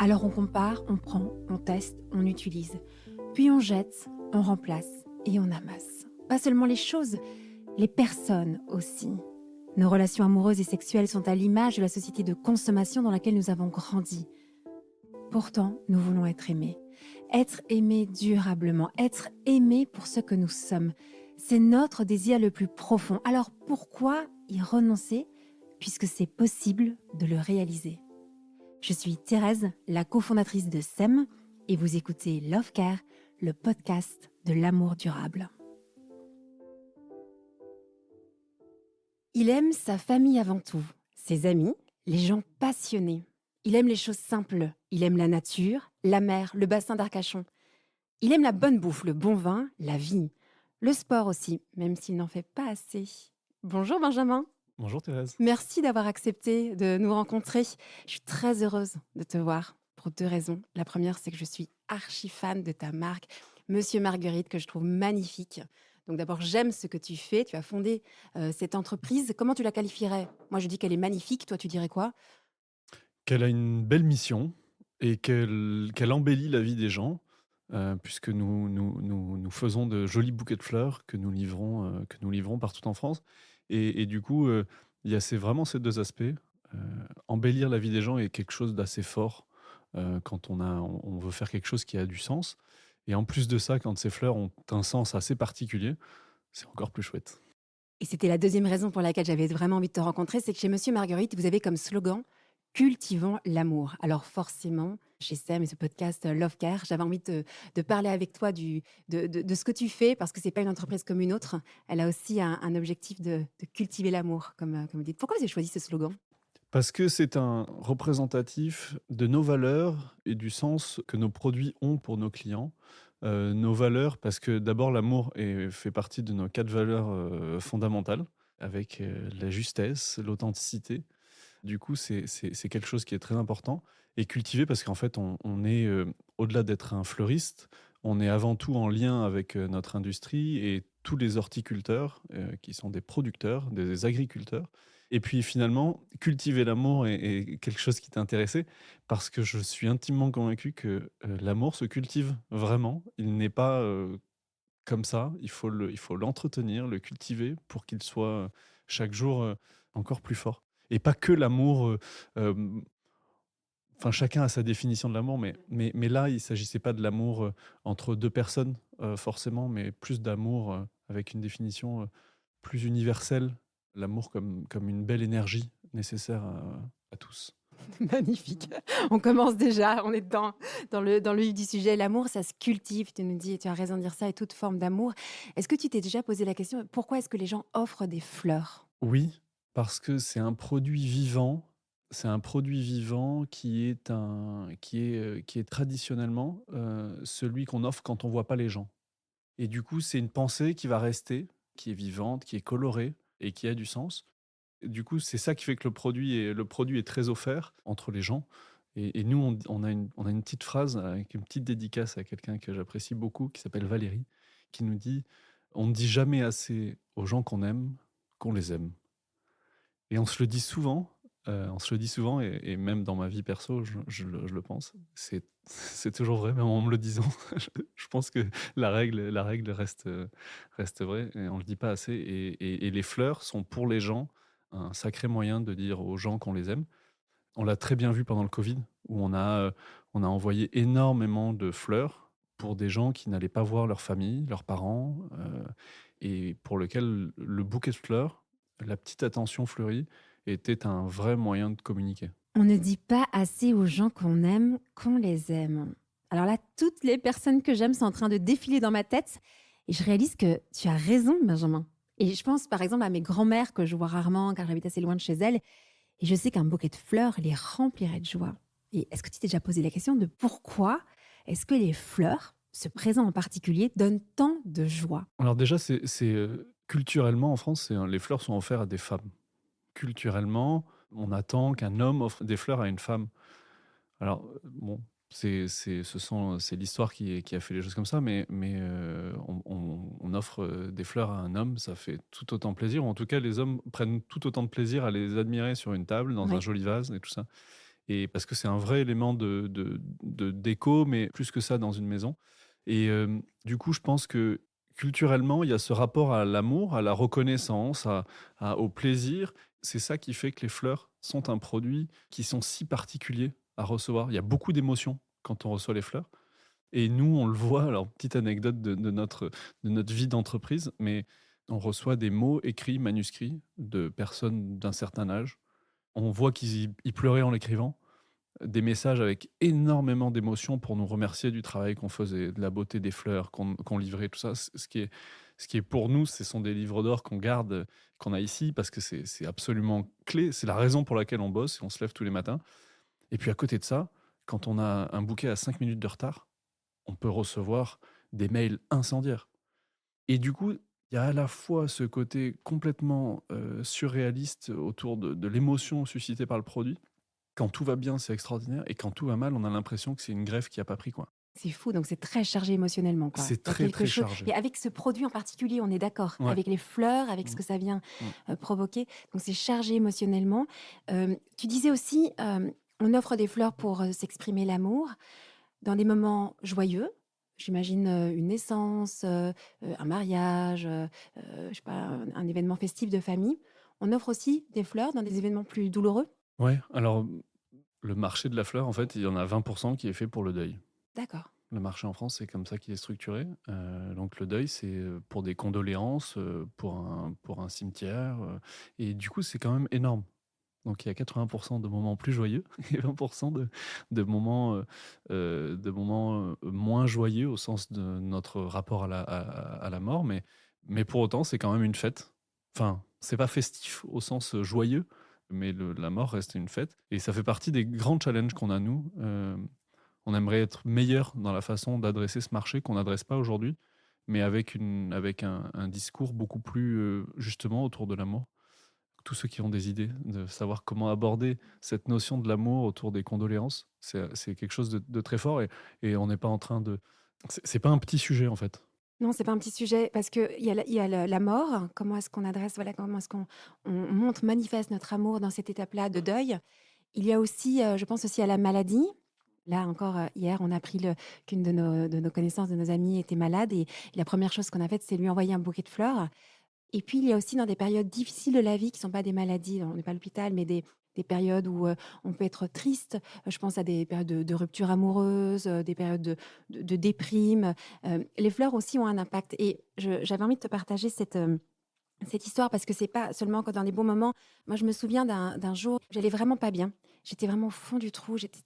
Alors on compare, on prend, on teste, on utilise. Puis on jette, on remplace et on amasse. Pas seulement les choses, les personnes aussi. Nos relations amoureuses et sexuelles sont à l'image de la société de consommation dans laquelle nous avons grandi. Pourtant, nous voulons être aimés. Être aimés durablement, être aimés pour ce que nous sommes. C'est notre désir le plus profond. Alors pourquoi y renoncer puisque c'est possible de le réaliser? Je suis Thérèse, la cofondatrice de SEM, et vous écoutez Love Care, le podcast de l'amour durable. Il aime sa famille avant tout, ses amis, les gens passionnés. Il aime les choses simples, il aime la nature, la mer, le bassin d'Arcachon. Il aime la bonne bouffe, le bon vin, la vie. Le sport aussi, même s'il n'en fait pas assez. Bonjour Benjamin. Bonjour Thérèse. Merci d'avoir accepté de nous rencontrer. Je suis très heureuse de te voir pour 2 raisons. La première, c'est que je suis archi fan de ta marque, Monsieur Marguerite, que je trouve magnifique. Donc d'abord, j'aime ce que tu fais. Tu as fondé cette entreprise. Comment tu la qualifierais? Moi, je dis qu'elle est magnifique. Toi, tu dirais quoi? Qu'elle a une belle mission et qu'elle embellit la vie des gens, puisque nous faisons de jolis bouquets de fleurs que nous livrons partout en France et du coup, il y a vraiment ces 2 aspects. Embellir la vie des gens est quelque chose d'assez fort, quand on veut faire quelque chose qui a du sens et en plus de ça, quand ces fleurs ont un sens assez particulier, c'est encore plus chouette. Et c'était la deuxième raison pour laquelle j'avais vraiment envie de te rencontrer, c'est que chez Monsieur Marguerite, vous avez comme slogan «Cultivons l'amour». Alors forcément, chez SEM et ce podcast Love Care, j'avais envie de parler avec toi de ce que tu fais, parce que c'est pas une entreprise comme une autre. Elle a aussi un objectif de cultiver l'amour, comme vous dites. Pourquoi vous avez choisi ce slogan? Parce que c'est un représentatif de nos valeurs et du sens que nos produits ont pour nos clients. Nos valeurs, parce que d'abord l'amour fait partie de nos 4 valeurs, fondamentales avec, la justesse, l'authenticité. Du coup, c'est quelque chose qui est très important et cultiver parce qu'en fait on est, au-delà d'être un fleuriste, on est avant tout en lien avec, notre industrie et tous les horticulteurs, qui sont des producteurs, des agriculteurs et puis finalement, cultiver l'amour est quelque chose qui t'intéressait parce que je suis intimement convaincu que, l'amour se cultive vraiment. Il n'est pas, comme ça, il faut l'entretenir, le cultiver pour qu'il soit, chaque jour, encore plus fort. Et pas que l'amour, enfin chacun a sa définition de l'amour, mais là, il s'agissait pas de l'amour, entre 2 personnes, forcément, mais plus d'amour, avec une définition, plus universelle. L'amour comme une belle énergie nécessaire à tous. Magnifique. On commence déjà, on est dans le vif du sujet. L'amour, ça se cultive, tu nous dis, et tu as raison de dire ça, et toute forme d'amour. Est-ce que tu t'es déjà posé la question, pourquoi est-ce que les gens offrent des fleurs? Oui, parce que c'est un produit vivant. C'est un produit vivant qui est traditionnellement, celui qu'on offre quand on voit pas les gens et du coup, c'est une pensée qui va rester, qui est vivante, qui est colorée et qui a du sens. Et du coup, c'est ça qui fait que le produit est très offert entre les gens et nous, on a une petite phrase avec une petite dédicace à quelqu'un que j'apprécie beaucoup qui s'appelle Valérie, qui nous dit: «On ne dit jamais assez aux gens qu'on aime, qu'on les aime». Et on se le dit souvent et même dans ma vie perso, je le pense. C'est toujours vrai, même en me le disant. Je pense que la règle reste vraie et on le dit pas assez et les fleurs sont pour les gens un sacré moyen de dire aux gens qu'on les aime. On l'a très bien vu pendant le covid où on a envoyé énormément de fleurs pour des gens qui n'allaient pas voir leur famille, leurs parents, et pour lequel le bouquet de fleurs, la petite attention fleurie était un vrai moyen de communiquer. On ne dit pas assez aux gens qu'on aime, qu'on les aime. Alors là, toutes les personnes que j'aime sont en train de défiler dans ma tête et je réalise que tu as raison, Benjamin. Et je pense par exemple à mes grands-mères que je vois rarement car j'habite assez loin de chez elles et je sais qu'un bouquet de fleurs les remplirait de joie. Et est-ce que tu t'es déjà posé la question de pourquoi est-ce que les fleurs, ce présent en particulier, donnent tant de joie? Alors déjà, culturellement en France, les fleurs sont offertes à des femmes. Culturellement, on attend qu'un homme offre des fleurs à une femme. Alors, bon, c'est l'histoire qui a fait les choses comme ça, mais on offre, des fleurs à un homme, ça fait tout autant plaisir, ou en tout cas, les hommes prennent tout autant de plaisir à les admirer sur une table, dans un Oui. joli vase et tout ça. et parce que c'est un vrai élément de déco, mais plus que ça dans une maison. Et du coup, je pense que culturellement, il y a ce rapport à l'amour, à la reconnaissance, au plaisir. C'est ça qui fait que les fleurs sont un produit qui sont si particuliers à recevoir. Il y a beaucoup d'émotions quand on reçoit les fleurs. Et nous, on le voit, alors petite anecdote de notre vie d'entreprise, mais on reçoit des mots écrits, manuscrits, de personnes d'un certain âge. On voit qu'ils pleuraient en l'écrivant, des messages avec énormément d'émotion pour nous remercier du travail qu'on faisait, de la beauté des fleurs qu'on livrait, tout ça. Ce qui est pour nous, ce sont des livres d'or qu'on garde, qu'on a ici, parce que c'est absolument clé. C'est la raison pour laquelle on bosse et on se lève tous les matins. Et puis à côté de ça, quand on a un bouquet à 5 minutes de retard, on peut recevoir des mails incendiaires. Et du coup, il y a à la fois ce côté complètement surréaliste autour de l'émotion suscitée par le produit. Quand tout va bien, c'est extraordinaire. Et quand tout va mal, on a l'impression que c'est une greffe qui a pas pris, quoi. C'est fou, donc c'est très chargé émotionnellement, quoi. C'est Il y a très, quelque très chose chargé. et avec ce produit en particulier, on est d'accord? Ouais. Avec les fleurs, avec ce Mmh. que ça vient, Mmh. provoquer, donc c'est chargé émotionnellement. Tu disais aussi, on offre des fleurs pour, s'exprimer l'amour dans des moments joyeux. J'imagine, une naissance, un mariage, je sais pas, un événement festif de famille. On offre aussi des fleurs dans des événements plus douloureux? Ouais, alors, le marché de la fleur, en fait, il y en a 20 qui est fait pour le deuil. D'accord. Le marché en France, c'est comme ça qu'il est structuré. Donc le deuil, c'est, pour des condoléances, pour un cimetière, et du coup, c'est quand même énorme. Donc il y a 80 de moments plus joyeux et 20 de moments moins joyeux au sens de notre rapport à la mort, mais pour autant, c'est quand même une fête. Enfin, c'est pas festif au sens, joyeux, mais la mort reste une fête et ça fait partie des grands challenges qu'on a nous. On aimerait être meilleur dans la façon d'adresser ce marché qu'on n'adresse pas aujourd'hui, mais avec un discours beaucoup plus, justement autour de l'amour. Tous ceux qui ont des idées, de savoir comment aborder cette notion de l'amour autour des condoléances, c'est quelque chose de très fort et on n'est pas en train de c'est pas un petit sujet, en fait. Non, c'est pas un petit sujet parce qu'il y a la mort. Comment est-ce qu'on adresse, voilà, comment est-ce qu'on montre, manifeste notre amour dans cette étape-là de deuil. Il y a aussi, je pense aussi à la maladie. Là encore, hier, on a appris qu'une de nos connaissances, de nos amis était malade et la première chose qu'on a faite, c'est lui envoyer un bouquet de fleurs. Et puis, il y a aussi dans des périodes difficiles de la vie qui ne sont pas des maladies, on n'est pas à l'hôpital, mais des périodes où on peut être triste. Je pense à des périodes de rupture amoureuse, des périodes de déprime. Les fleurs aussi ont un impact. Et j'avais envie de te partager cette histoire parce que c'est pas seulement que dans les bons moments. Moi, je me souviens d'un jour, j'allais vraiment pas bien. J'étais vraiment au fond du trou. J'étais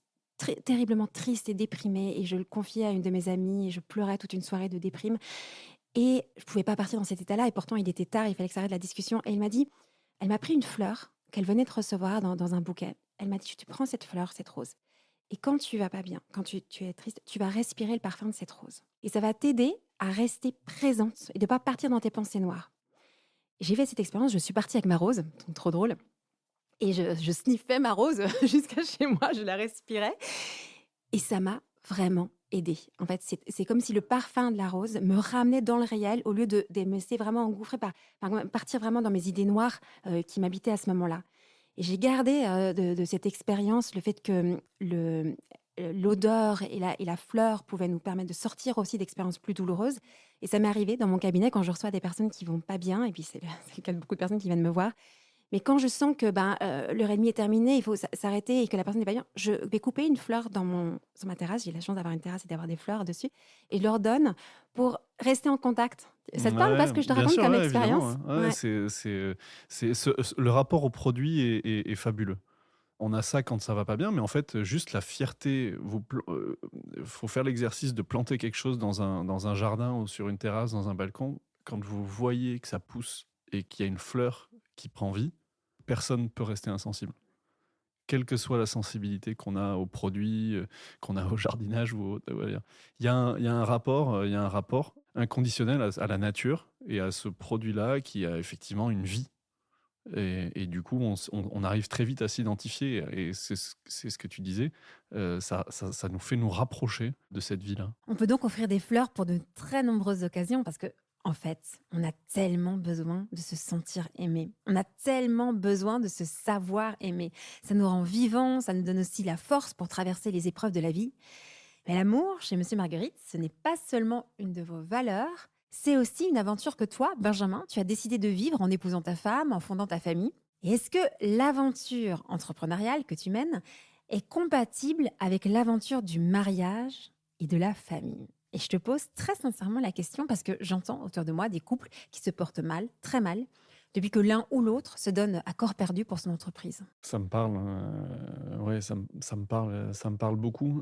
terriblement triste et déprimée. Et je le confiais à une de mes amies et je pleurais toute une soirée de déprime. Et je pouvais pas partir dans cet état-là et pourtant il était tard, il fallait que ça arrête la discussion et elle m'a pris une fleur qu'elle venait de recevoir dans un bouquet. Elle m'a dit: «Tu prends cette fleur, cette rose et quand tu vas pas bien, quand tu es triste, tu vas respirer le parfum de cette rose et ça va t'aider à rester présente et de pas partir dans tes pensées noires». J'ai fait cette expérience, je suis partie avec ma rose, donc trop drôle et je sniffais ma rose jusqu'à chez moi, je la respirais et ça m'a vraiment aidée. En fait, c'est comme si le parfum de la rose me ramenait dans le réel au lieu de me laisser vraiment engouffrer partir vraiment dans mes idées noires qui m'habitaient à ce moment-là. Et j'ai gardé de cette expérience le fait que l'odeur et la fleur pouvaient nous permettre de sortir aussi d'expériences plus douloureuses. Et ça m'est arrivé dans mon cabinet quand je reçois des personnes qui vont pas bien, et puis c'est c'est le cas de beaucoup de personnes qui viennent me voir, mais quand je sens que l'heure et demie est terminée, il faut s'arrêter et que la personne n'est pas bien, je vais couper une fleur sur ma terrasse. J'ai la chance d'avoir une terrasse et d'avoir des fleurs dessus. Et je leur donne pour rester en contact. Ça te parle ou pas Ouais, ce que je te bien raconte sûr, comme ouais, évidemment, expérience? ouais. Ouais, Ouais. le rapport au produit est fabuleux. On a ça quand ça va pas bien, mais en fait, juste la fierté, faut faire l'exercice de planter quelque chose dans un jardin ou sur une terrasse, dans un balcon. Quand vous voyez que ça pousse et qu'il y a une fleur qui prend vie, personne ne peut rester insensible. Quelle que soit la sensibilité qu'on a aux produits, qu'on a au jardinage ou au ouais, il y a un rapport inconditionnel à la nature et à ce produit-là qui a effectivement une vie et du coup, on arrive très vite à s'identifier et c'est ce que tu disais, ça nous fait nous rapprocher de cette vie-là. On peut donc offrir des fleurs pour de très nombreuses occasions parce que En fait, on a tellement besoin de se sentir aimé. On a tellement besoin de se savoir aimé. Ça nous rend vivants, ça nous donne aussi la force pour traverser les épreuves de la vie. Mais l'amour, chez Monsieur Marguerite, ce n'est pas seulement une de vos valeurs, c'est aussi une aventure que toi, Benjamin, tu as décidé de vivre en épousant ta femme, en fondant ta famille. Et est-ce que l'aventure entrepreneuriale que tu mènes est compatible avec l'aventure du mariage et de la famille? Et je te pose très sincèrement la question parce que j'entends autour de moi des couples qui se portent mal, très mal, depuis que l'un ou l'autre se donne à corps perdu pour son entreprise. Ça me parle, ouais, ça me parle beaucoup.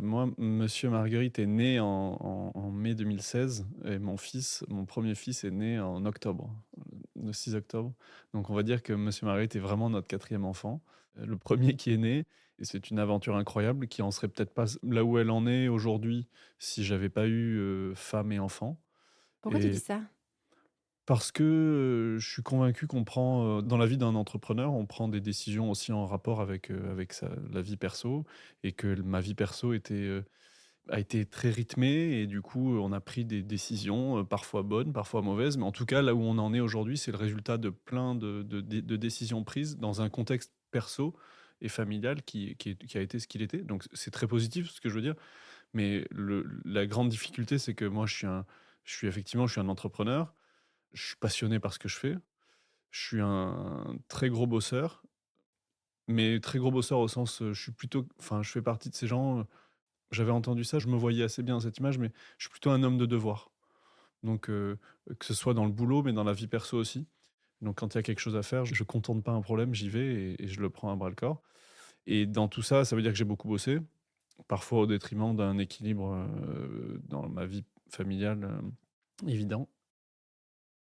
Moi, Monsieur Marguerite est né en mai 2016 et mon premier fils est né en octobre, le 6 octobre. Donc on va dire que Monsieur Marguerite est vraiment notre quatrième enfant, le premier qui est né et c'est une aventure incroyable qui en serait peut-être pas là où elle en est aujourd'hui si j'avais pas eu, femme et enfant. Pourquoi tu dis Et ça? parce que, je suis convaincu qu'on prend, dans la vie d'un entrepreneur, on prend des décisions aussi en rapport avec sa la vie perso et que ma vie perso a été très rythmée et du coup, on a pris des décisions, parfois bonnes, parfois mauvaises, mais en tout cas, là où on en est aujourd'hui, c'est le résultat de plein de décisions prises dans un contexte perso et familial qui a été ce qu'il était. Donc c'est très positif ce que je veux dire, mais la grande difficulté, c'est que moi je suis un entrepreneur, je suis passionné par ce que je fais. Je suis un très gros bosseur, mais très gros bosseur au sens, je suis plutôt enfin, je fais partie de ces gens, j'avais entendu ça, je me voyais assez bien dans cette image, mais je suis plutôt un homme de devoir. Donc, que ce soit dans le boulot, mais dans la vie perso aussi. Donc quand il y a quelque chose à faire, je contourne pas un problème, j'y vais et je le prends à bras le corps. Et dans tout ça, ça veut dire que j'ai beaucoup bossé, parfois au détriment d'un équilibre, dans ma vie familiale, évident.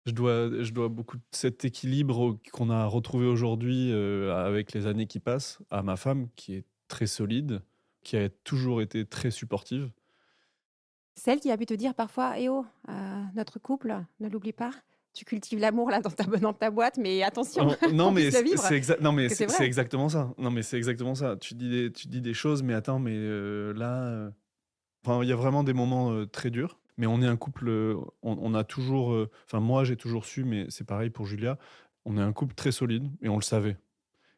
Je dois beaucoup de cet équilibre qu'on a retrouvé aujourd'hui, avec les années qui passent, à ma femme qui est très solide, qui a toujours été très supportive. Celle qui a pu te dire parfois: «Eh oh, notre couple, ne l'oublie pas. Tu cultives l'amour là dans ta boîte, mais attention Non qu'on mais puisse le c'est vivre». non mais Parce que c'est c'est vrai. exactement ça. Non mais c'est exactement ça. Tu dis des choses, mais attends, mais là, enfin, il y a vraiment des moments, très durs, mais on est un couple, on a toujours, enfin moi j'ai toujours su, mais c'est pareil pour Julia, on est un couple très solide et on le savait.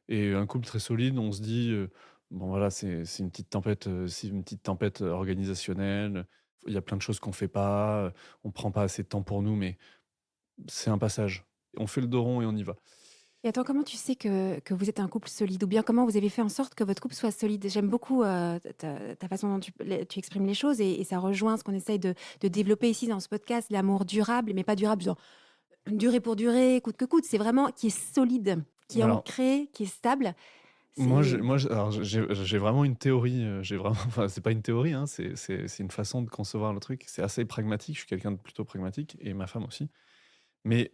Et un couple très solide, on se dit, bon voilà, c'est une petite tempête, organisationnelle. Il y a plein de choses qu'on fait pas, on prend pas assez de temps pour nous, mais c'est un passage. On fait le dos rond et on y va. Et attends, comment tu sais que vous êtes un couple solide? Ou bien comment vous avez fait en sorte que votre couple soit solide? J'aime beaucoup ta façon dont tu exprimes les choses et ça rejoint ce qu'on essaye de développer ici dans ce podcast, l'amour durable, mais pas durable, genre durer pour durer, coûte que coûte. C'est vraiment qui est solide, qui est Alors ancré, qui est stable. C'est moi, alors j'ai vraiment une théorie, j'ai vraiment enfin, c'est pas une théorie, hein, c'est une façon de concevoir le truc. C'est assez pragmatique, je suis quelqu'un de plutôt pragmatique et ma femme aussi. Mais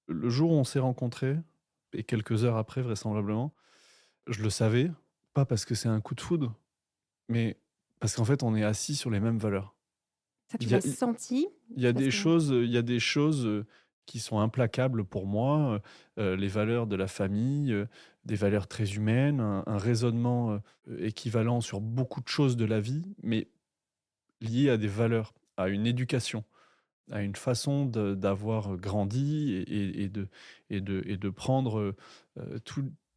le jour où on s'est rencontrés et quelques heures après vraisemblablement, je le savais, pas parce que c'est un coup de foudre, mais parce qu'en fait, on est assis sur les mêmes valeurs. ça, tu Il y a l'as senti il y a parce des que choses, qui sont implacables pour moi, les valeurs de la famille, des valeurs très humaines, un raisonnement, équivalent sur beaucoup de choses de la vie, mais lié à des valeurs, à une éducation, à une façon d'avoir grandi et de prendre,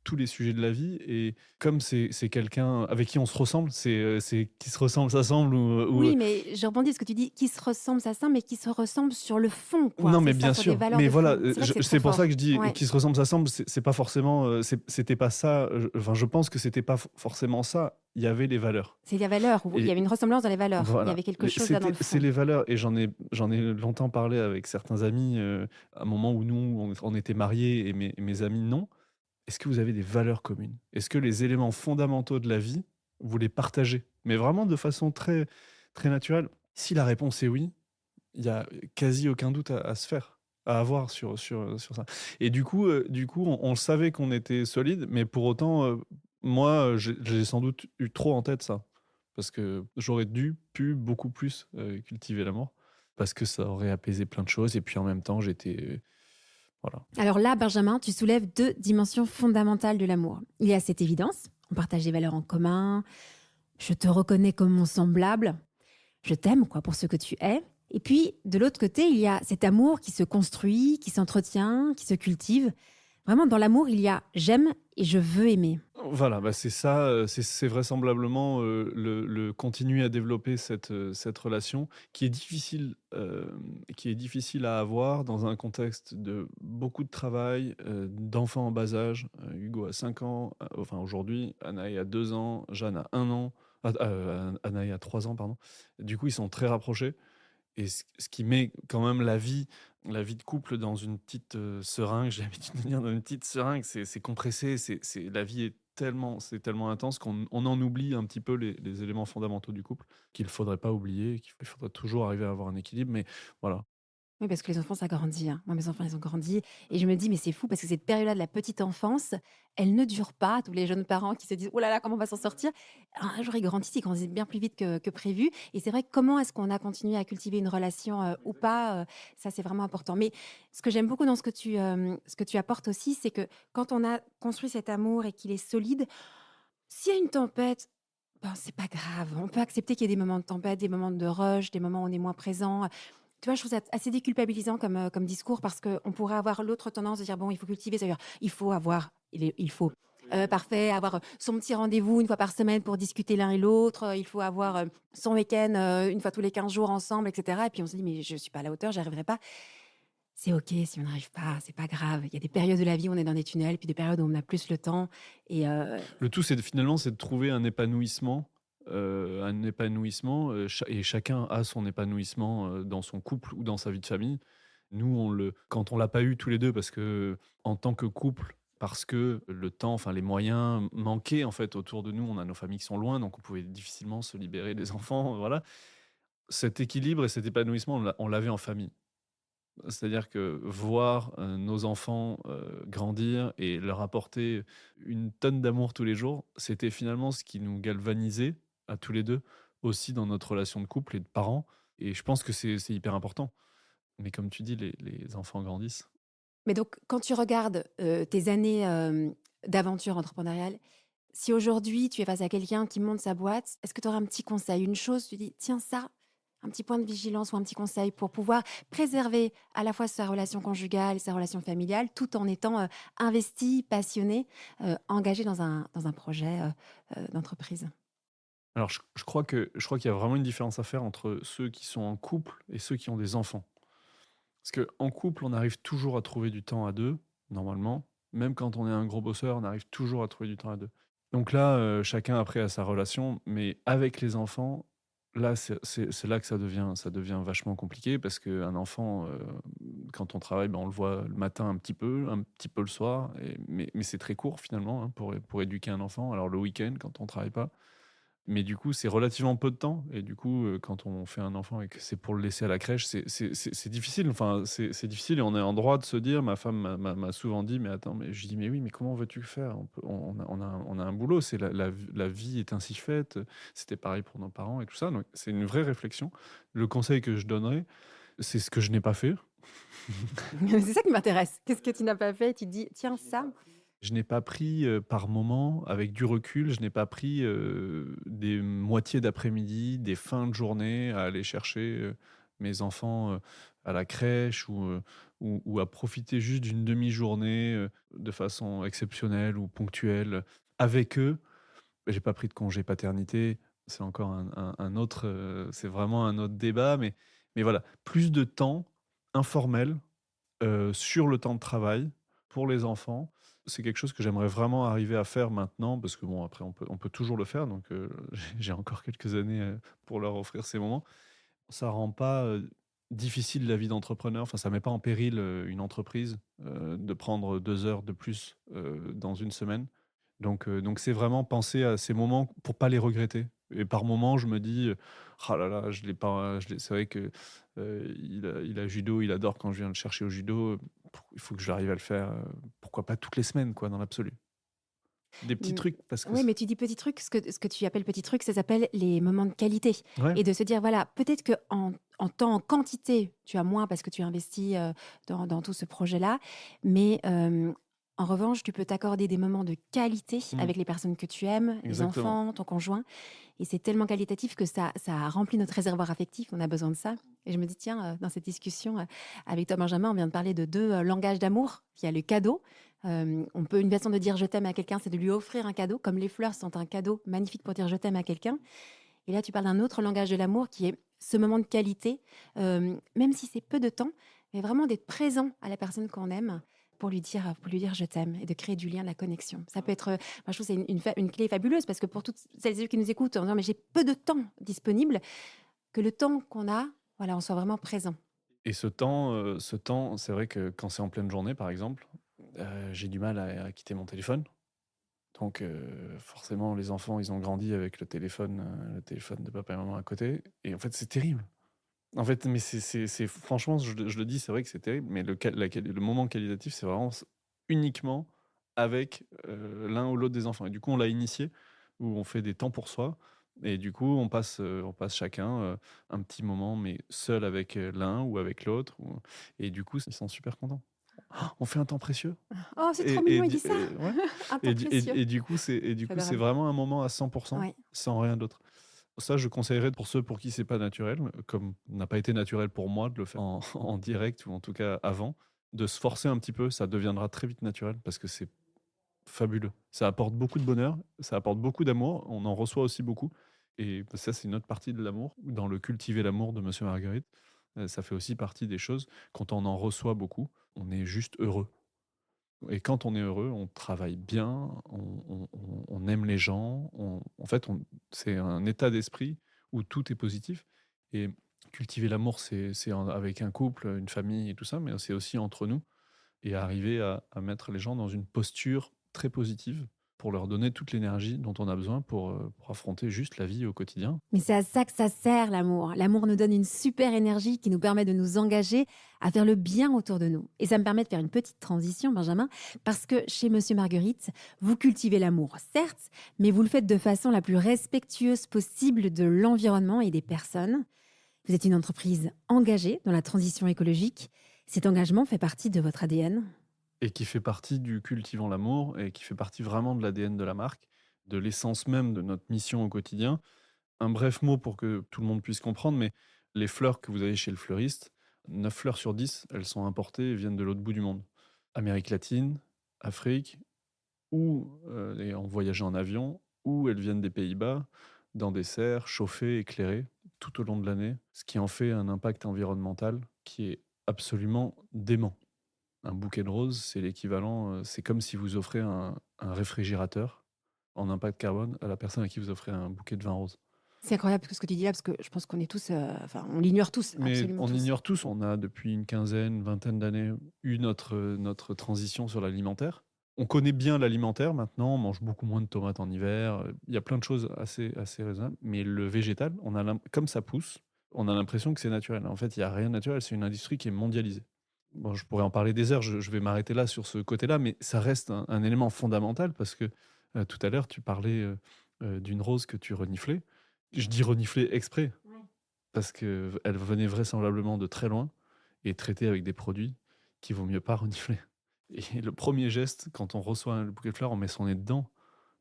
tous les sujets de la vie et comme c'est quelqu'un avec qui on se ressemble, c'est qui se ressemble s'assemble ou oui, mais je rebondis parce que tu dis: «Qui se ressemble, ça semble», mais qui se ressemble sur le fond, quoi. non, C'est mais ça, bien sur des sûr. valeurs Mais de voilà, fond. C'est vrai que c'est très c'est pour ça que fort. je dis Ouais. qu'ils se ressemblent, ça semble, c'est pas forcément, c'était pas ça, enfin, je pense que c'était pas forcément ça. Il y avait les valeurs C'est des valeurs, où il y et avait une ressemblance dans les valeurs. Il y voilà, avait quelque chose là dans le c'est fond. les valeurs et j'en ai longtemps parlé avec certains amis, à un moment où nous, on était mariés et mes amis non. Est-ce que vous avez des valeurs communes? Est-ce que les éléments fondamentaux de la vie, vous les partagez? Mais vraiment de façon très, très naturelle. Si la réponse est oui, il y a quasi aucun doute à se faire, à avoir sur ça. Et du coup, on savait qu'on était solide, mais pour autant, moi, j'ai sans doute eu trop en tête ça. Parce que j'aurais pu beaucoup plus, cultiver l'amour, parce que ça aurait apaisé plein de choses et puis en même temps, voilà. Alors là, Benjamin, tu soulèves deux dimensions fondamentales de l'amour. Il y a cette évidence, on partage des valeurs en commun, je te reconnais comme mon semblable, je t'aime quoi pour ce que tu es. Et puis, de l'autre côté, il y a cet amour qui se construit, qui s'entretient, qui se cultive. Vraiment, dans l'amour, il y a j'aime et je veux aimer. Voilà, bah, c'est ça, c'est vraisemblablement, le continuer à développer cette relation qui est difficile à avoir dans un contexte de beaucoup de travail, d'enfants en bas âge. Hugo a 5 ans, enfin aujourd'hui, Anaë a 2 ans, Jeanne a 1 an, Anaë a 3 ans, pardon. Du coup, ils sont très rapprochés. Et ce qui met quand même la vie de couple dans une petite, seringue, j'ai l'habitude de dire dans une petite seringue, c'est compressé, la vie est tellement intense qu'on en oublie un petit peu les éléments fondamentaux du couple, qu'il faudrait pas oublier, qu'il faudrait toujours arriver à avoir un équilibre, mais voilà. Oui, parce que les enfants, ça grandit, hein. Moi, mes enfants, ils ont grandi et je me dis: «Mais c'est fou parce que cette période-là de la petite enfance, elle ne dure pas». Tous les jeunes parents qui se disent: «Oh là là, comment on va s'en sortir?» Un jour, ils grandissent bien plus vite que prévu et c'est vrai que comment est-ce qu'on a continué à cultiver une relation, ou pas, ça, c'est vraiment important. Mais ce que j'aime beaucoup dans ce que tu apportes aussi, c'est que quand on a construit cet amour et qu'il est solide, s'il y a une tempête, ben, c'est pas grave. On peut accepter qu'il y ait des moments de tempête, des moments de rush, des moments où on est moins présent. Tu vois, je trouve ça assez déculpabilisant comme discours parce qu'on pourrait avoir l'autre tendance de dire bon, il faut cultiver, c'est-à-dire il faut avoir, il faut parfait, avoir son petit rendez-vous une fois par semaine pour discuter l'un et l'autre. Il faut avoir son week-end une fois tous les 15 jours ensemble, etc. Et puis on se dit mais je suis pas à la hauteur, j'y arriverai pas. C'est ok si on n'arrive pas, c'est pas grave. Il y a des périodes de la vie où on est dans des tunnels, puis des périodes où on a plus le temps. Et Le tout, c'est de trouver et chacun a son épanouissement, dans son couple ou dans sa vie de famille. Nous, quand on l'a pas eu tous les 2 parce que en tant que couple, parce que le temps, enfin les moyens manquaient en fait autour de nous. On a nos familles qui sont loin, donc on pouvait difficilement se libérer des enfants, voilà. Cet équilibre et cet épanouissement, on l'avait en famille. C'est-à-dire que voir, nos enfants, grandir et leur apporter une tonne d'amour tous les jours, c'était finalement ce qui nous galvanisait à tous les 2, aussi dans notre relation de couple et de parents, et je pense que c'est hyper important. Mais comme tu dis, les enfants grandissent. mais donc, quand tu regardes tes années d'aventure entrepreneuriale, si aujourd'hui tu es face à quelqu'un qui monte sa boîte, est-ce que tu auras un petit conseil, une chose, tu dis, tiens ça, un petit point de vigilance ou un petit conseil pour pouvoir préserver à la fois sa relation conjugale et sa relation familiale, tout en étant investi, passionné, engagé dans un projet d'entreprise. Alors je crois qu'il y a vraiment une différence à faire entre ceux qui sont en couple et ceux qui ont des enfants. Parce qu'en couple, on arrive toujours à trouver du temps à 2 normalement. Même quand on est un gros bosseur, on arrive toujours à trouver du temps à 2. Donc là, chacun après a sa relation, mais avec les enfants, là, c'est là que ça devient vachement compliqué parce qu'un enfant, quand on travaille, ben, on le voit le matin un petit peu le soir, mais c'est très court finalement, hein, pour éduquer un enfant. Alors le week-end, quand on travaille pas, mais du coup, c'est relativement peu de temps, et du coup, quand on fait un enfant et que c'est pour le laisser à la crèche, c'est difficile. Enfin, c'est difficile, et on est en droit de se dire, ma femme m'a souvent dit: «Mais attends», mais je dis: «Mais oui, mais comment veux-tu faire? On a un boulot, c'est la vie est ainsi faite». C'était pareil pour nos parents et tout ça, donc c'est une vraie réflexion. Le conseil que je donnerais, c'est ce que je n'ai pas fait. C'est ça qui m'intéresse. Qu'est-ce que tu n'as pas fait? Tu te dis, tiens ça. Je n'ai pas pris, par moment, avec du recul, je n'ai pas pris, des moitiés d'après-midi, des fins de journée à aller chercher, mes enfants, à la crèche, ou à profiter juste d'une demi-journée, de façon exceptionnelle ou ponctuelle avec eux. J'ai pas pris de congé paternité, c'est encore un autre, c'est vraiment un autre débat, mais voilà, plus de temps informel, sur le temps de travail pour les enfants. C'est quelque chose que j'aimerais vraiment arriver à faire maintenant, parce que bon, après on peut toujours le faire, donc j'ai encore quelques années, pour leur offrir ces moments. Ça rend pas, difficile la vie d'entrepreneur, enfin ça met pas en péril, une entreprise, de prendre 2 heures de plus, dans une semaine. Donc c'est vraiment penser à ces moments pour pas les regretter, et par moments, je me dis, «Ah là là, je l'ai c'est vrai que, il a judo, il adore quand je viens le chercher au judo, il faut que j'arrive à le faire, pourquoi pas toutes les semaines quoi, dans l'absolu». Des petits Mmh, trucs parce que oui, mais tu dis petits trucs, ce que tu appelles petits trucs, ça s'appelle les moments de qualité ouais. et de se dire, voilà, peut-être qu'en temps, en quantité, tu as moins parce que tu investis, dans tout ce projet-là, mais En revanche, tu peux t'accorder des moments de qualité Mmh, avec les personnes que tu aimes, les exactement. enfants, ton conjoint. Et c'est tellement qualitatif que ça remplit notre réservoir affectif. On a besoin de ça. Et je me dis, tiens, dans cette discussion avec toi, Benjamin, on vient de parler de deux langages d'amour. Il y a le cadeau. Une façon de dire je t'aime à quelqu'un, c'est de lui offrir un cadeau, comme les fleurs sont un cadeau magnifique pour dire je t'aime à quelqu'un. Et là, tu parles d'un autre langage de l'amour qui est ce moment de qualité, même si c'est peu de temps, mais vraiment d'être présent à la personne qu'on aime pour lui dire je t'aime et de créer du lien, de la connexion. Ça peut être, moi je trouve que c'est une clé fabuleuse parce que pour toutes celles et ceux qui nous écoutent en disant mais j'ai peu de temps disponible, que le temps qu'on a, voilà, on soit vraiment présent. Et ce temps, c'est vrai que quand c'est en pleine journée, par exemple, j'ai du mal à quitter mon téléphone. Donc forcément, les enfants, ils ont grandi avec le téléphone de papa et maman à côté et en fait, c'est terrible. En fait, mais c'est franchement, je le dis, c'est vrai que c'est terrible, mais le moment qualitatif, c'est vraiment uniquement avec, l'un ou l'autre des enfants et du coup, on l'a initié, où on fait des temps pour soi et du coup, on passe chacun, un petit moment, mais seul avec, l'un ou avec l'autre et du coup, ils sont super contents. On fait un temps précieux Oh, c'est trop mignon, il dit ça. ouais Un temps précieux. du C'est coup, c'est adorable. vraiment un moment à 100 Ouais. sans rien d'autre. Ça, je conseillerais pour ceux pour qui c'est pas naturel, comme n'a pas été naturel pour moi de le faire en en direct ou en tout cas avant, de se forcer un petit peu, ça deviendra très vite naturel parce que c'est fabuleux. Ça apporte beaucoup de bonheur, ça apporte beaucoup d'amour, on en reçoit aussi beaucoup et ça, c'est une autre partie de l'amour. Dans le cultiver l'amour de Monsieur Marguerite, ça fait aussi partie des choses, quand on en reçoit beaucoup, on est juste heureux. Et quand on est heureux, on travaille bien, on aime les gens, en fait, c'est un état d'esprit où tout est positif et cultiver l'amour, c'est avec un couple, une famille et tout ça, mais c'est aussi entre nous et arriver à mettre les gens dans une posture très positive pour leur donner toute l'énergie dont on a besoin pour affronter juste la vie au quotidien. Mais c'est à ça que ça sert l'amour. L'amour nous donne une super énergie qui nous permet de nous engager à faire le bien autour de nous. Et ça me permet de faire une petite transition, Benjamin, parce que chez Monsieur Marguerite, vous cultivez l'amour, certes, mais vous le faites de façon la plus respectueuse possible de l'environnement et des personnes. Vous êtes une entreprise engagée dans la transition écologique. Cet engagement fait partie de votre ADN. Et qui fait partie du cultivant l'amour et qui fait partie vraiment de l'ADN de la marque, de l'essence même de notre mission au quotidien. Un bref mot pour que tout le monde puisse comprendre, mais les fleurs que vous avez chez le fleuriste, 9 fleurs sur 10, elles sont importées et viennent de l'autre bout du monde. Amérique latine, Afrique, ou et en voyageant en avion, ou elles viennent des Pays-Bas, dans des serres chauffées, éclairées, tout au long de l'année, ce qui en fait un impact environnemental qui est absolument dément. Un bouquet de roses, c'est l'équivalent, c'est comme si vous offrez un réfrigérateur en impact carbone à la personne à qui vous offrez un bouquet de vin rose. C'est incroyable ce que tu dis là, parce que je pense qu'on est tous, enfin, on l'ignore tous, Mais absolument on tous. ignore tous, on a depuis une quinzaine, vingtaine d'années eu notre transition sur l'alimentaire. On connaît bien l'alimentaire maintenant, on mange beaucoup moins de tomates en hiver, il y a plein de choses assez raisonnables, mais le végétal, on a comme ça pousse, on a l'impression que c'est naturel. En fait, il y a rien de naturel, c'est une industrie qui est mondialisée. Bon, je pourrais en parler des heures, je vais m'arrêter là sur ce côté-là, mais ça reste un élément fondamental parce que, tout à l'heure, tu parlais, d'une rose que tu reniflais. Je dis renifler exprès. Parce qu'elle venait vraisemblablement de très loin et traitée avec des produits qu'il vaut mieux pas renifler. Et le premier geste, quand on reçoit un bouquet de fleurs, on met son nez dedans,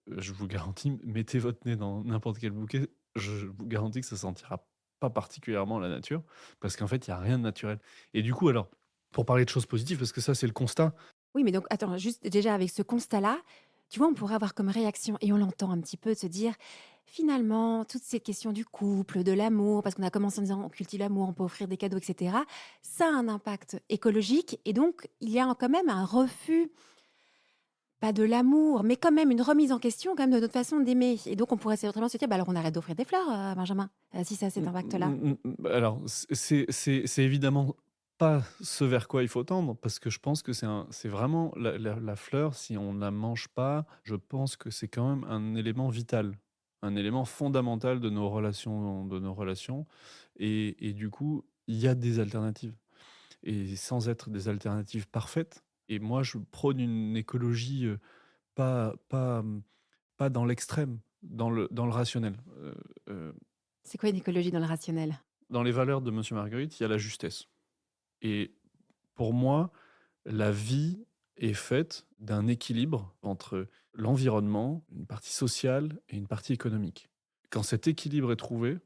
je vous garantis, mettez votre nez dans n'importe quel bouquet, je vous garantis que ça sentira pas particulièrement la nature, parce qu'en fait, il y a rien de naturel. Et du coup, alors, pour parler de choses positives, parce que ça, c'est le constat. Oui, mais donc attends, juste déjà avec ce constat-là, tu vois, on pourrait avoir comme réaction, et on l'entend un petit peu, de se dire, finalement, toutes ces questions du couple, de l'amour, parce qu'on a commencé en disant on cultive l'amour, on peut offrir des cadeaux, etc., ça a un impact écologique, et donc il y a quand même un refus, pas de l'amour, mais quand même une remise en question quand même de notre façon d'aimer. Et donc on pourrait autrement se dire, bah alors on arrête d'offrir des fleurs, Benjamin, si ça a cet impact-là. Alors, c'est évidemment pas ce vers quoi il faut tendre, parce que je pense que c'est vraiment la fleur, si on ne la mange pas, je pense que c'est quand même un élément vital, un élément fondamental de nos relations et du coup, il y a des alternatives et sans être des alternatives parfaites et moi, je prône une écologie, pas pas, pas dans l'extrême, dans le rationnel, heu C'est quoi une écologie dans le rationnel? dans les valeurs de Monsieur Marguerite, il y a la justesse et pour moi, la vie est faite d'un équilibre entre l'environnement, une partie sociale et une partie économique. Quand cet équilibre est trouvé,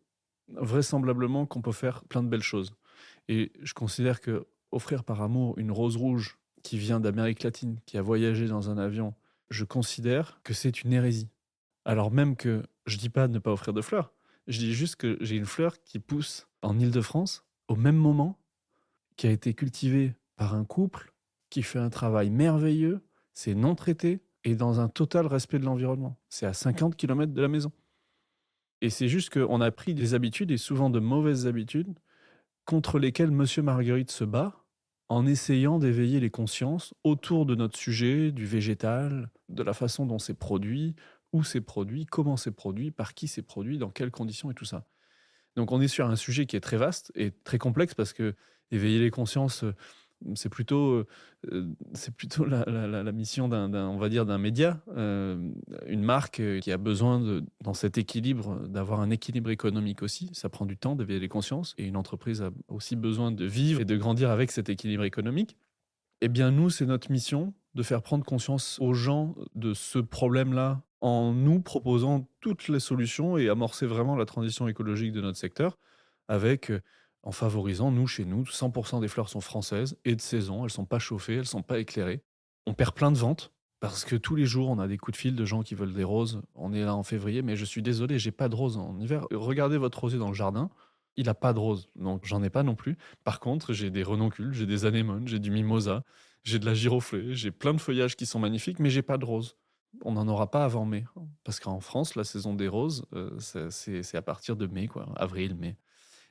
vraisemblablement qu'on peut faire plein de belles choses. Et je considère que offrir par amour une rose rouge qui vient d'Amérique latine, qui a voyagé dans un avion, je considère que c'est une hérésie. Alors même que je dis pas de ne pas offrir de fleurs, je dis juste que j'ai une fleur qui pousse en Île-de-France au même moment, qui a été cultivée par un couple qui fait un travail merveilleux, c'est non traité et dans un total respect de l'environnement. C'est à 50 kilomètres de la maison. Et c'est juste qu'on a pris des habitudes, et souvent de mauvaises habitudes, contre lesquelles Monsieur Marguerite se bat en essayant d'éveiller les consciences autour de notre sujet, du végétal, de la façon dont c'est produit, où c'est produit, comment c'est produit, par qui c'est produit, dans quelles conditions et tout ça. Donc on est sur un sujet qui est très vaste et très complexe parce que éveiller les consciences, c'est plutôt la mission on va dire d'un média, une marque qui a besoin dans cet équilibre, d'avoir un équilibre économique aussi. Ça prend du temps d'éveiller les consciences et une entreprise a aussi besoin de vivre et de grandir avec cet équilibre économique. Eh bien, nous, c'est notre mission de faire prendre conscience aux gens de ce problème-là en nous proposant toutes les solutions et amorcer vraiment la transition écologique de notre secteur avec, en favorisant, nous, chez nous, 100% des fleurs sont françaises et de saison, elles sont pas chauffées, elles sont pas éclairées. On perd plein de ventes parce que tous les jours, on a des coups de fil de gens qui veulent des roses. On est là en février, mais je suis désolé, j'ai pas de roses en hiver. Regardez votre rosier dans le jardin, il a pas de roses, donc j'en ai pas non plus. Par contre, j'ai des renoncules, j'ai des anémones, j'ai du mimosa, j'ai de la giroflée, j'ai plein de feuillages qui sont magnifiques, mais j'ai pas de roses. On n'en aura pas avant mai, parce qu'en France, la saison des roses, c'est à partir de mai, quoi, avril, mai.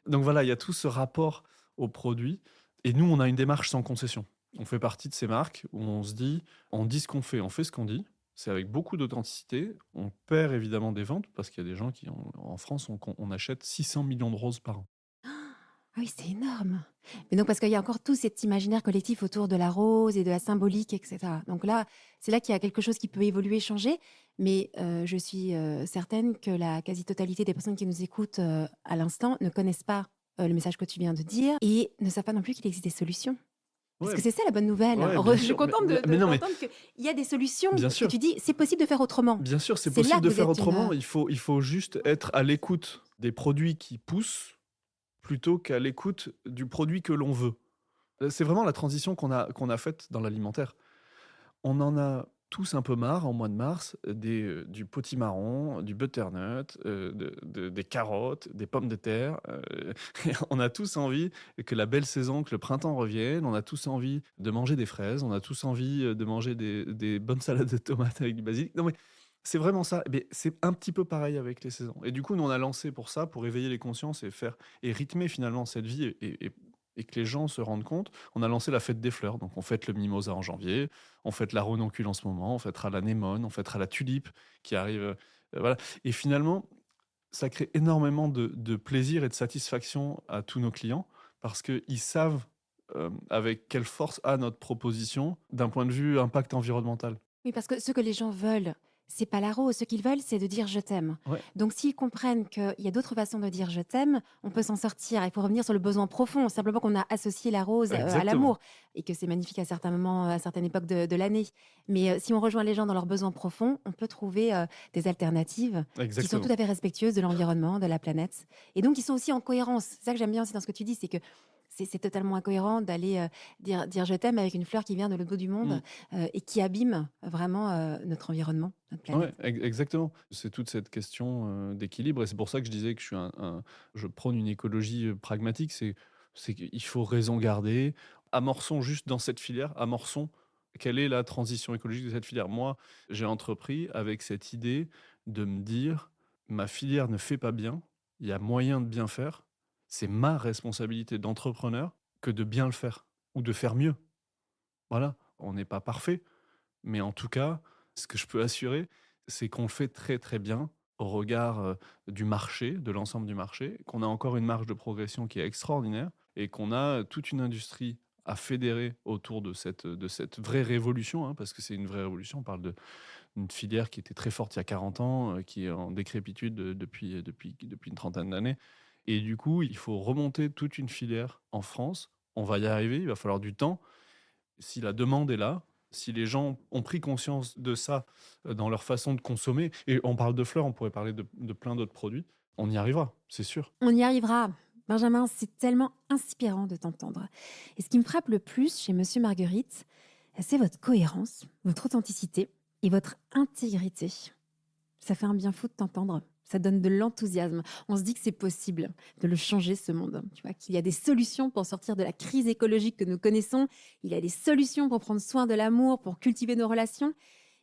Donc voilà, il y a tout ce rapport au produit. Et nous, on a une démarche sans concession. On fait partie de ces marques où on dit ce qu'on fait, on fait ce qu'on dit. C'est avec beaucoup d'authenticité. On perd évidemment des ventes parce qu'il y a des gens en France, on achète 600 millions de roses par an. Ah oui, c'est énorme. Mais donc, parce qu'il y a encore tout cet imaginaire collectif autour de la rose et de la symbolique, etc. Donc là, c'est là qu'il y a quelque chose qui peut évoluer, changer. Mais je suis certaine que la quasi-totalité des personnes qui nous écoutent à l'instant ne connaissent pas le message que tu viens de dire et ne savent pas non plus qu'il existe des solutions. Parce Ouais, que c'est ça la bonne nouvelle. ouais, bien Je suis sûr. contente Mais non, mais d'entendre qu'il y a des solutions, bien que sûr. tu dis, c'est possible de faire autrement. Bien sûr, c'est C'est là possible que de vous faire êtes une... autrement. Il faut juste être à l'écoute des produits qui poussent plutôt qu'à l'écoute du produit que l'on veut. C'est vraiment la transition qu'on a faite dans l'alimentaire. On en a tous un peu marre en mois de mars du potimarron, du butternut, des carottes, des pommes de terre. On a tous envie que la belle saison, que le printemps revienne. On a tous envie de manger des fraises. On a tous envie de manger des bonnes salades de tomates avec du basilic. Non mais c'est vraiment ça. Mais c'est un petit peu pareil avec les saisons. Et du coup, nous on a lancé pour ça, pour éveiller les consciences et rythmer finalement cette vie et que les gens se rendent compte. On a lancé la fête des fleurs. Donc on fête le mimosa en janvier. On fête la renoncule en ce moment, on fêtera l'anémone, on fêtera la tulipe qui arrive. Voilà. Et finalement, ça crée énormément de plaisir et de satisfaction à tous nos clients parce qu'ils savent avec quelle force a notre proposition d'un point de vue impact environnemental. Oui, parce que ce que les gens veulent, c'est pas la rose. Ce qu'ils veulent, c'est de dire je t'aime. Ouais, Donc, s'ils comprennent qu'il y a d'autres façons de dire je t'aime, on peut s'en sortir. Il faut revenir sur le besoin profond. Simplement qu'on a associé la rose à exactement. l'amour et que c'est magnifique à certains moments, à certaines époques de l'année. Mais si on rejoint les gens dans leurs besoins profonds, on peut trouver des alternatives qui sont tout Exactement. à fait respectueuses de l'environnement, de la planète. Et donc, qui sont aussi en cohérence. C'est ça que j'aime bien aussi dans ce que tu dis, c'est que c'est totalement incohérent d'aller dire je t'aime avec une fleur qui vient de l'autre bout du monde Mm. et qui abîme vraiment notre environnement, notre Ouais, planète. exactement. C'est toute cette question d'équilibre et c'est pour ça que je disais que je prône une écologie pragmatique. C'est qu'il faut raison garder. Amorçons juste dans cette filière, amorçons quelle est la transition écologique de cette filière. Moi, j'ai entrepris avec cette idée de me dire, ma filière ne fait pas bien, il y a moyen de bien faire. C'est ma responsabilité d'entrepreneur que de bien le faire ou de faire mieux. Voilà, on n'est pas parfait, mais en tout cas, ce que je peux assurer, c'est qu'on le fait très, très bien au regard, du marché, de l'ensemble du marché, qu'on a encore une marge de progression qui est extraordinaire et qu'on a toute une industrie à fédérer autour de cette vraie révolution, hein, parce que c'est une vraie révolution. On parle d'une filière qui était très forte il y a 40 ans, qui est en décrépitude, depuis une trentaine d'années et du coup, il faut remonter toute une filière en France. On va y arriver, il va falloir du temps. Si la demande est là, Si les gens ont pris conscience de ça dans leur façon de consommer, et on parle de fleurs, on pourrait parler de plein d'autres produits, on y arrivera, c'est sûr. On y arrivera. Benjamin, c'est tellement inspirant de t'entendre. Et ce qui me frappe le plus chez Monsieur Marguerite, c'est votre cohérence, votre authenticité et votre intégrité. Ça fait un bien fou de t'entendre. Ça donne de l'enthousiasme. On se dit que c'est possible de le changer, ce monde. Tu vois, qu'il y a des solutions pour sortir de la crise écologique que nous connaissons. Il y a des solutions pour prendre soin de l'amour, pour cultiver nos relations.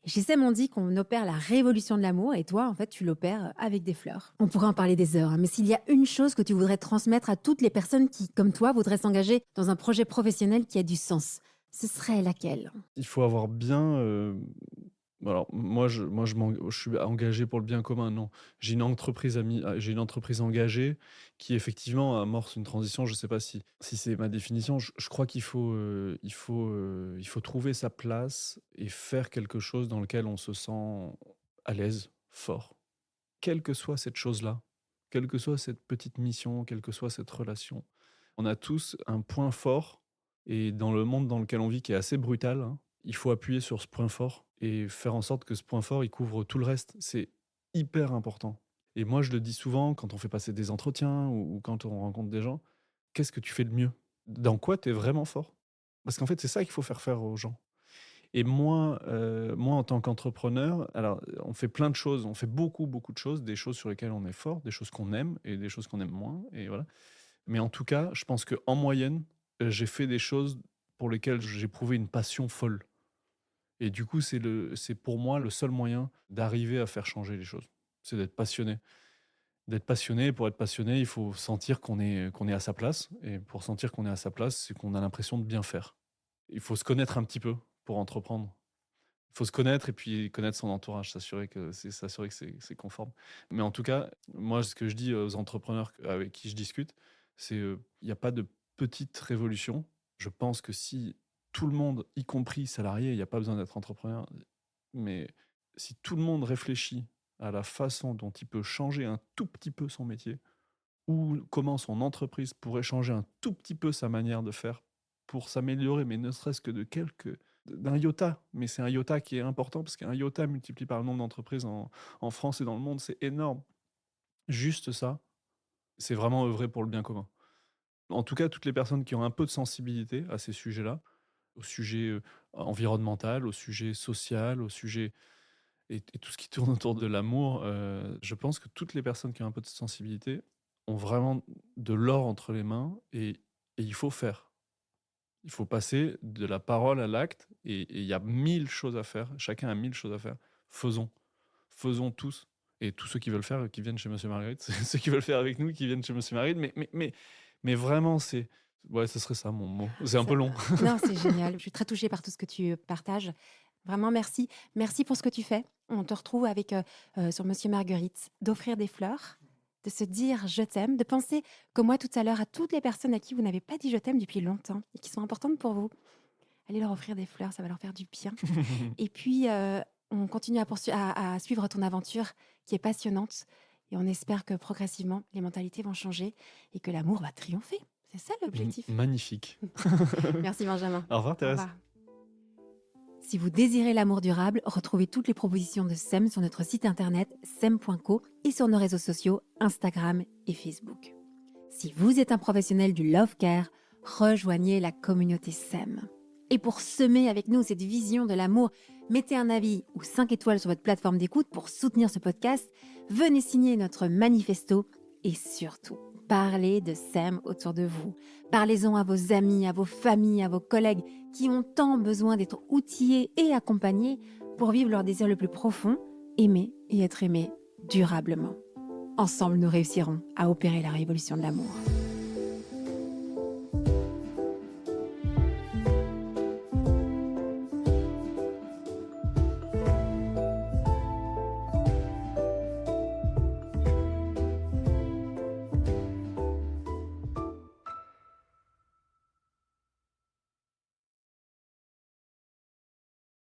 Et chez Sem, on dit qu'on opère la révolution de l'amour. Et toi, en fait, tu l'opères avec des fleurs. On pourrait en parler des heures. Mais s'il y a une chose que tu voudrais transmettre à toutes les personnes qui, comme toi, voudraient s'engager dans un projet professionnel qui a du sens, ce serait laquelle? Il faut avoir bien, alors je suis engagé pour le bien commun, non. J'ai une entreprise engagée qui effectivement amorce une transition. Je ne sais pas si c'est ma définition. Je crois il faut trouver sa place et faire quelque chose dans lequel on se sent à l'aise, fort. Quelle que soit cette chose-là, quelle que soit cette petite mission, quelle que soit cette relation. On a tous un point fort et dans le monde dans lequel on vit qui est assez brutal, hein, il faut appuyer sur ce point fort et faire en sorte que ce point fort, il couvre tout le reste. C'est hyper important. Et moi, je le dis souvent quand on fait passer des entretiens ou quand on rencontre des gens, qu'est-ce que tu fais de mieux? Dans quoi tu es vraiment fort? Parce qu'en fait, c'est ça qu'il faut faire aux gens. Et moi, en tant qu'entrepreneur, alors, on fait plein de choses, on fait beaucoup, beaucoup de choses, des choses sur lesquelles on est fort, des choses qu'on aime et des choses qu'on aime moins et voilà. Mais en tout cas, je pense qu'en moyenne, j'ai fait des choses pour lesquelles j'ai éprouvé une passion folle. Et du coup, c'est pour moi le seul moyen d'arriver à faire changer les choses. C'est d'être passionné. D'être passionné, pour être passionné, il faut sentir qu'on est à sa place. Et pour sentir qu'on est à sa place, c'est qu'on a l'impression de bien faire. Il faut se connaître un petit peu pour entreprendre. Il faut se connaître et puis connaître son entourage, s'assurer que c'est conforme. Mais en tout cas, moi, ce que je dis aux entrepreneurs avec qui je discute, c'est il n'y a pas de petite révolution. Je pense que si tout le monde, y compris salarié, il n'y a pas besoin d'être entrepreneur, mais si tout le monde réfléchit à la façon dont il peut changer un tout petit peu son métier, ou comment son entreprise pourrait changer un tout petit peu sa manière de faire pour s'améliorer, mais ne serait-ce que d'un iota. Mais c'est un iota qui est important parce qu'un iota multiplié par le nombre d'entreprises en France et dans le monde, c'est énorme. Juste ça, c'est vraiment œuvrer pour le bien commun. En tout cas, toutes les personnes qui ont un peu de sensibilité à ces sujets-là, au sujet environnemental, au sujet social, au sujet et tout ce qui tourne autour de l'amour, je pense que toutes les personnes qui ont un peu de sensibilité ont vraiment de l'or entre les mains et il faut faire. Il faut passer de la parole à l'acte et il y a 1000 choses à faire. Chacun a 1000 choses à faire. Faisons. Faisons tous. Et tous ceux qui veulent faire, qui viennent chez Monsieur Marguerite. Ceux qui veulent faire avec nous, qui viennent chez Monsieur Marguerite. Mais vraiment, c'est... Ouais, ce serait ça mon mot. C'est un peu long. Non, c'est génial. Je suis très touchée par tout ce que tu partages. Vraiment, merci. Merci pour ce que tu fais. On te retrouve avec sur Monsieur Marguerite, d'offrir des fleurs, de se dire je t'aime, de penser comme moi tout à l'heure à toutes les personnes à qui vous n'avez pas dit je t'aime depuis longtemps et qui sont importantes pour vous. Allez leur offrir des fleurs, ça va leur faire du bien. Et puis, on continue à suivre ton aventure qui est passionnante. Et on espère que progressivement, les mentalités vont changer et que l'amour va triompher. C'est ça l'objectif. Magnifique. Merci Benjamin. Au revoir Au Thérèse. revoir. Si vous désirez l'amour durable, retrouvez toutes les propositions de SEM sur notre site internet sem.co et sur nos réseaux sociaux Instagram et Facebook. Si vous êtes un professionnel du love care, rejoignez la communauté SEM. Et pour semer avec nous cette vision de l'amour, mettez un avis ou 5 étoiles sur votre plateforme d'écoute pour soutenir ce podcast. Venez signer notre manifesto et surtout, parlez de SEM autour de vous. Parlez-en à vos amis, à vos familles, à vos collègues qui ont tant besoin d'être outillés et accompagnés pour vivre leur désir le plus profond, aimer et être aimés durablement. Ensemble, nous réussirons à opérer la révolution de l'amour.